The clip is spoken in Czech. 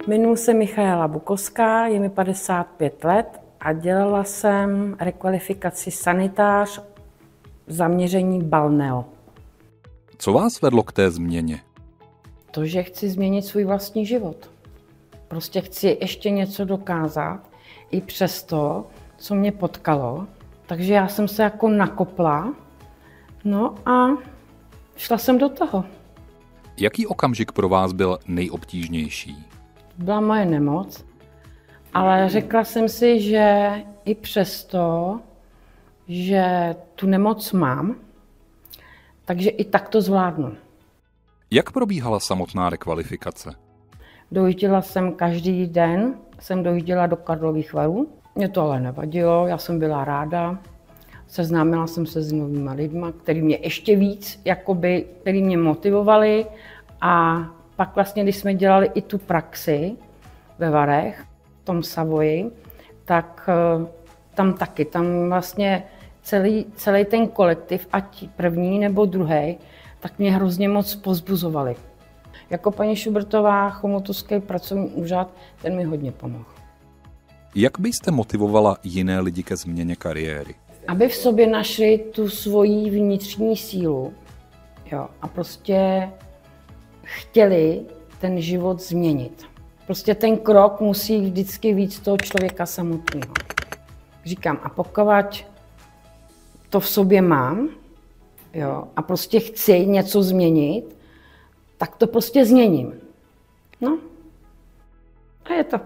Jmenuji se Michaela Bukovská, je mi 55 let a dělala jsem rekvalifikaci sanitář v zaměření balneo. Co vás vedlo k té změně? To, že chci změnit svůj vlastní život. Prostě chci ještě něco dokázat i přes to, co mě potkalo. Takže já jsem se jako nakopla, no a šla jsem do toho. Jaký okamžik pro vás byl nejobtížnější? Byla moje nemoc, ale řekla jsem si, že i přesto, že tu nemoc mám, takže i tak to zvládnu. Jak probíhala samotná rekvalifikace? Dojížděla jsem každý den, dojížděla do Karlových Varů. Mě to ale nevadilo, já jsem byla ráda. Seznámila jsem se s novými lidmi, kteří mě ještě víc, který mě motivovali. A pak vlastně, když jsme dělali i tu praxi ve Varech, v tom Savoji, tak tam vlastně celý ten kolektiv, ať první nebo druhý, tak mě hrozně moc povzbuzovali. Jako paní Šubertová, Chomutovský pracovní úřad, ten mi hodně pomohl. Jak byste motivovala jiné lidi ke změně kariéry? Aby v sobě našli tu svoji vnitřní sílu, jo, a prostě chtěli ten život změnit. Prostě ten krok musí vždycky víc toho člověka samotného. Říkám, a pokud to v sobě mám, jo, a prostě chci něco změnit, tak to prostě změním. No, a je to.